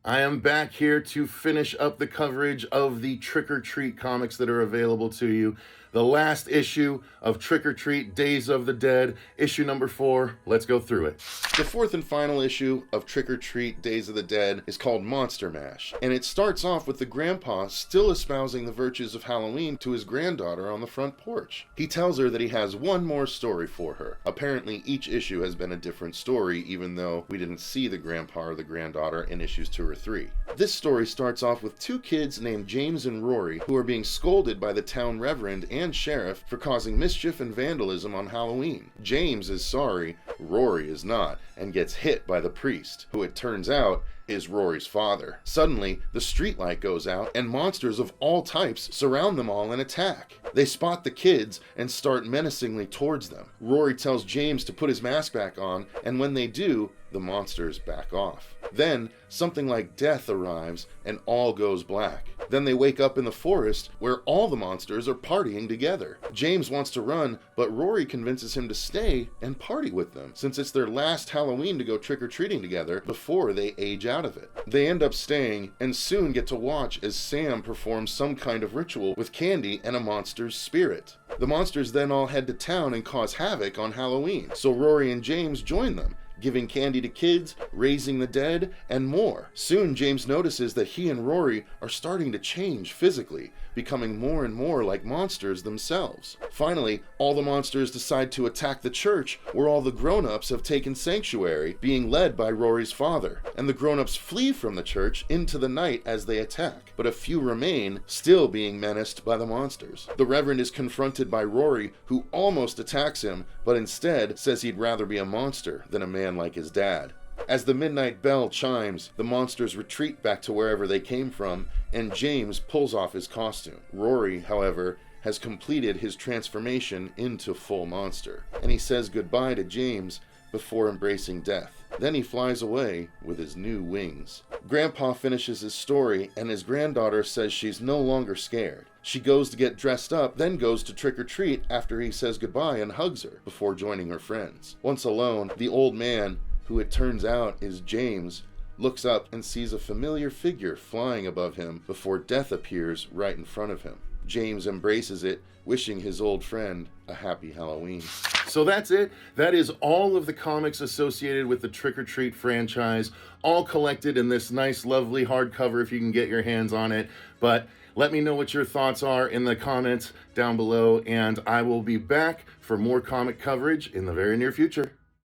I am back here to finish up the coverage of the Trick or Treat comics that are available to you. The last issue of Trick or Treat Days of the Dead, issue number 4. Let's go through it. The fourth and final issue of Trick or Treat Days of the Dead is called Monster Mash, and it starts off with the grandpa still espousing the virtues of Halloween to his granddaughter on the front porch. He tells her that he has one more story for her. Apparently, each issue has been a different story, even though we didn't see the grandpa or the granddaughter in issues 2 or 3. This story starts off with two kids named James and Rory who are being scolded by the town reverend and sheriff for causing mischief and vandalism on Halloween. James is sorry, Rory is not, and gets hit by the priest, who it turns out is Rory's father. Suddenly, the streetlight goes out and monsters of all types surround them all and attack. They spot the kids and start menacingly towards them. Rory tells James to put his mask back on, and when they do, the monsters back off. Then, something like death arrives and all goes black. Then they wake up in the forest where all the monsters are partying together. James wants to run, but Rory convinces him to stay and party with them, since it's their last Halloween to go trick-or-treating together before they age out of it. They end up staying and soon get to watch as Sam performs some kind of ritual with candy and a monster's spirit. The monsters then all head to town and cause havoc on Halloween, so Rory and James join them, giving candy to kids, raising the dead, and more. Soon, James notices that he and Rory are starting to change physically, becoming more and more like monsters themselves. Finally, all the monsters decide to attack the church where all the grown-ups have taken sanctuary, being led by Rory's father. And the grown-ups flee from the church into the night as they attack, but a few remain, still being menaced by the monsters. The Reverend is confronted by Rory, who almost attacks him, but instead says he'd rather be a monster than a man like his dad. As the midnight bell chimes, the monsters retreat back to wherever they came from, and James pulls off his costume. Rory, however, has completed his transformation into full monster, and he says goodbye to James before embracing death. Then he flies away with his new wings. Grandpa finishes his story, and his granddaughter says she's no longer scared. She goes to get dressed up, then goes to trick-or-treat after he says goodbye and hugs her before joining her friends. Once alone, the old man, who it turns out is James, looks up and sees a familiar figure flying above him before death appears right in front of him. James embraces it, wishing his old friend a happy Halloween. So that's it. That is all of the comics associated with the Trick or Treat franchise, all collected in this nice, lovely hardcover if you can get your hands on it. But let me know what your thoughts are in the comments down below, and I will be back for more comic coverage in the very near future.